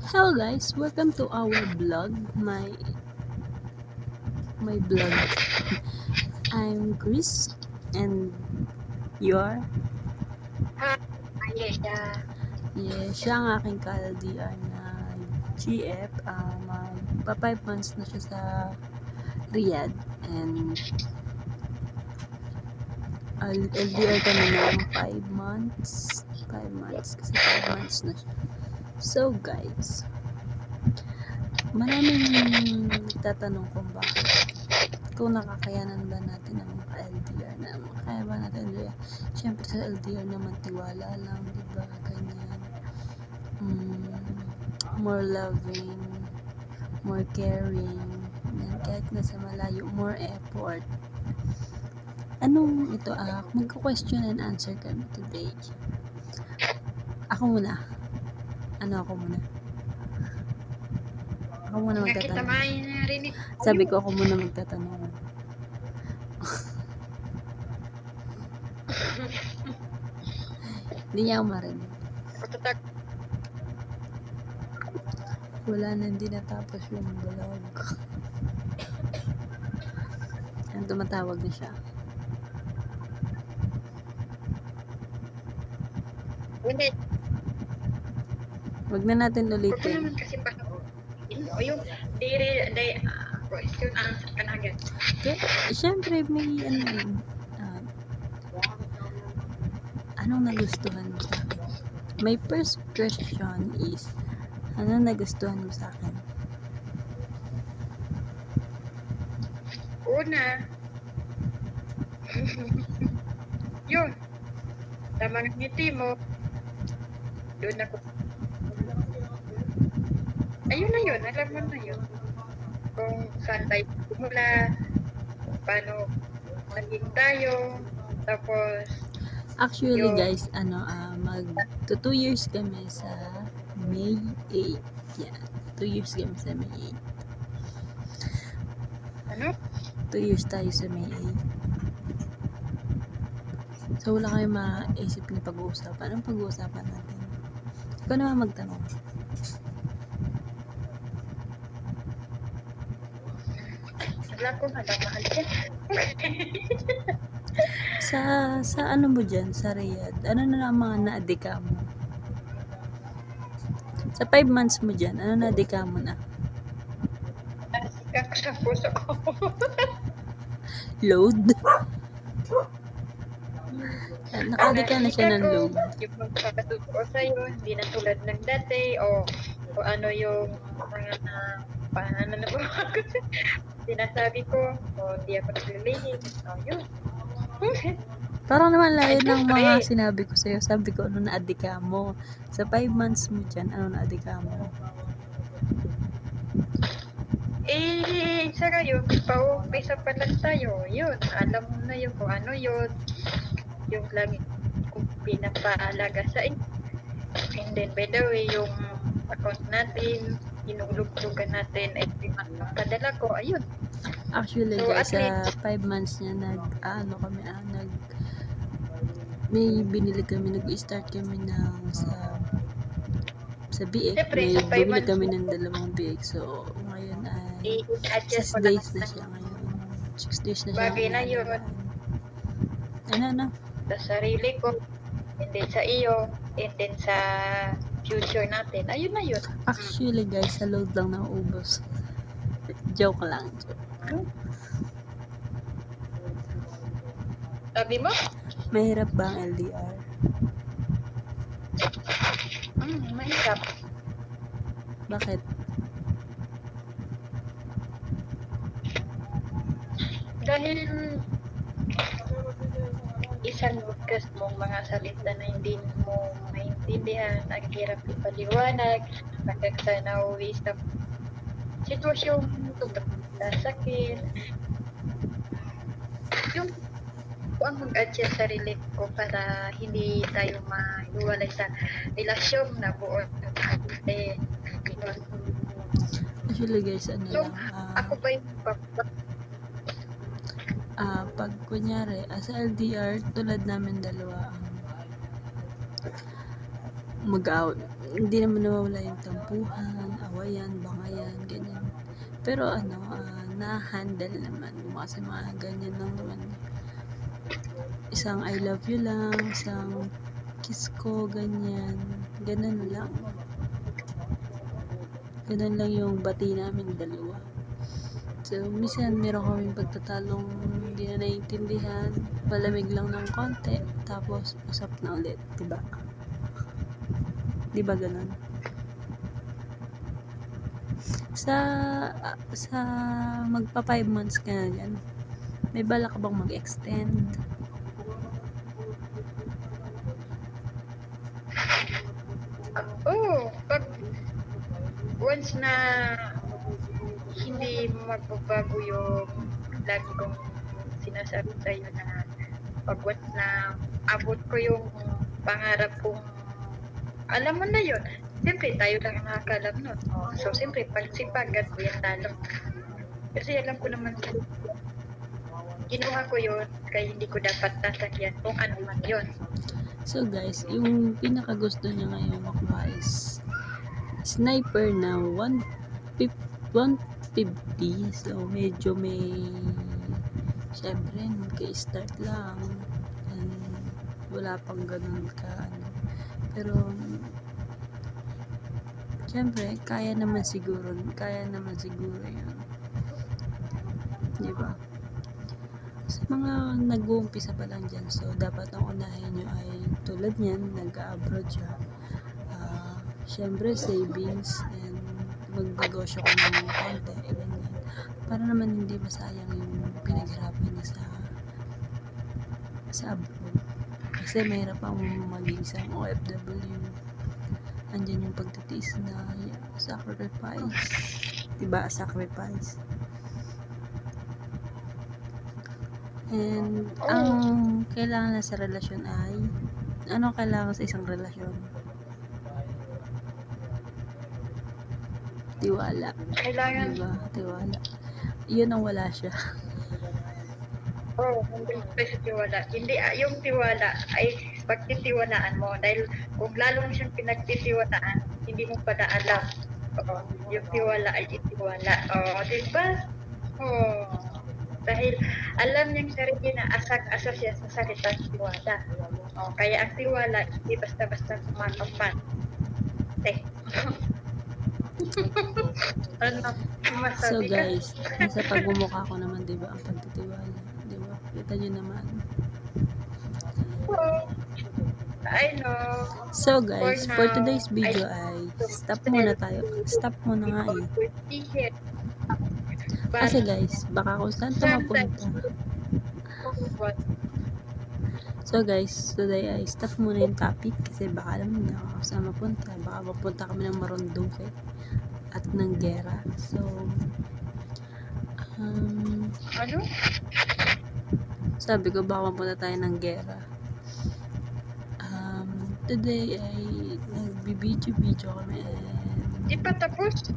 Hello guys, welcome to our vlog. My vlog. I'm Chris and you're Hi, Ayesha. siya ang aking ka-LDR na GF. Magpa 5 months na siya sa Riyadh and LDR kami ng 5 months. 5 months kasi 5 months na siya. So guys, maraming nagtatanong kung nakakayanan ba natin ang ka-LDR na kaya ba natin LDR. Siyempre sa LDR naman tiwala lang, di ba? Ganyan. More loving, more caring, and kahit nasa malayo, more effort. Anong ito magko-question and answer kami today. Ako muna. Ako muna magtatanong. Sabi ko ako muna magtatanong. Hindi niya ako marinig. Wala na, hindi natapos yung vlog. Ang tumatawag na siya. Hindi. Wag na natin Huwag ko ulitin. naman kasi yung question answer ka na agad. Okay. Siyempre may anong nagustuhan mo sa akin? My first question is, ano nagustuhan mo sa akin? Una, yun. Tama ng ngiti mo. Doon ako. Ayun na yun. Alam mo na yun. Kung saan tayo mula, paano naging tayo, tapos Actually yung guys, mag 2 years kami sa May 8. Yan. 2 years kami sa May 8. ano? 2 years tayo sa May 8. So wala kayong maisip na pag-uusapan. Anong pag-uusapan natin? Ikaw naman magtanong. Wala ko mahal ka. Sa ano mo dyan, sa Riyadh, ano na ang mga naadika mo? Sa 5 months mo dyan, ano naadika mo na? Nasika ko sa puso ko. Load? Nakadika na siya ng load. Yung magpapatuto ko sa'yo, hindi na tulad ng dati, o ano yung mga paano na po sinasabi ko, o hindi ako naglilihim, o yun. Parang naman layo ng mga sinabi ko sa'yo. Sabi ko, ano naadika mo? Sa 5 months mo dyan, ano naadika mo? Sa ngayon, pa-umpisa pa lang tayo, yun, alam mo na yun kung ano yun, yung lagi kung pinapaalaga sa inyo. And then, by the way, yung account natin, inulog-lugan natin, ay padala ko, ayun. Actually, So, guys, at sa 5 months niya, may binili kami, nag-start kami sa BX. Siyempre, May sa 5 bumili months kami mo, ng dalawang BX. So, ngayon ay i-adjust 6 ko days lahat na ng siya ngayon. 6 days na siya. bagay na yun. Ano? Sa sarili ko, and then sa iyo, and then sa future natin. Ayun na yun. Actually, guys, sa load lang nauubos. Joke lang. Sabi mo? Mahirap ba ang LDR? Mahirap. Bakit? Dahil isang bukas mong mga salita na hindi mo maintindihan, ang hirap ipaliwanag, hanggang sa nauwi sa sitwasyon, sakit. Yung ang mag-adjust sarili ko para hindi tayo maiwalay sa relasyon na buo. Actually, guys, So, ako ba yung pag kunyari, sa LDR, tulad namin dalawa, mag-out, hindi naman nawawala yung tampuhan, awayan, bangayan, ganyan. Pero na-handle naman. Kasi mga ganyan lang naman. Isang I love you lang, isang kiss ko, ganyan. Ganun lang. Ganun lang yung bati namin dalawa. So, minsan meron kaming pagtatalong hindi na naiintindihan, palamig lang ng konti, tapos usap na ulit, diba? Diba ganun? Sa magpa 5 months ka na dyan, may balak ka bang mag-extend? Oo, pag once na hindi magbabago yung lagi kong sinasabi sa'yo na pag once na abot ko yung pangarap kong, alam mo na yun, siyempre tayo lang ang nakakalam nun. So, siyempre, pagsipagan ko yung talo. Kasi alam ko naman, ginawa ko yun, kaya hindi ko dapat sasakyan kung ano man yun. So guys, yung pinaka gusto niya ngayong makuha is sniper na 150. So medyo may, syempre nagka-start lang and wala pang ganun ka pero syempre kaya naman siguro yun, di ba? Sa mga nag-uumpisa pa lang dyan, so dapat ang unahin nyo ay tulad niyan, nag-abroad siya, syempre savings and magnegosyo ko ng konti, ganyan, para naman hindi masayang yung pinaghirapan niya sa abroad. Kasi mahirap ang maging isang OFW, andyan yung pagtitiis na sacrifice, diba? Sacrifice. And ang kailangan na sa relasyon ay, ano kailangan sa isang relasyon? Tiwala. Kailangan, Diba? Tiwala. Yun ang wala siya. hindi kasi tiwala. Hindi, yung tiwala ay pagtitiwalaan mo. Dahil kung lalo mo siyang pinagtitiwalaan, hindi mo pala alam. Yung tiwala ay itiwala. Di ba? Dahil alam niyang sarili na asag-asa siya sa salitang tiwala. Kaya ang tiwala, hindi basta-basta kumakampan. Ano So masabi ka? guys, nasa pagmumukha ko naman, diba, ang pagtitiwala. Diba? Kita nyo naman. I know. So guys, For for now, today's video ay stop muna tayo. Stop muna nga eh. Kasi guys, baka kung saan ito mapunta. So guys, today ay stop muna yung topic kasi baka alam na kung saan mapunta. Baka mapunta kami ng Maronduque at ng gera. So, Ano? sabi ko baka mapunta tayo ng gera. Today ay nagbibideo kami and Di pa tapos?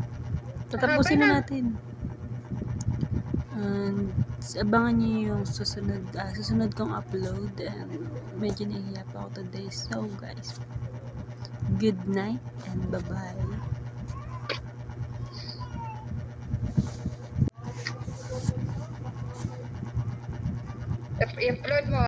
tatapusin na natin. And abangan niyo yung susunod kong upload and medyo nahihiya pa ako today. So guys, good night and bye-bye. I-upload mo.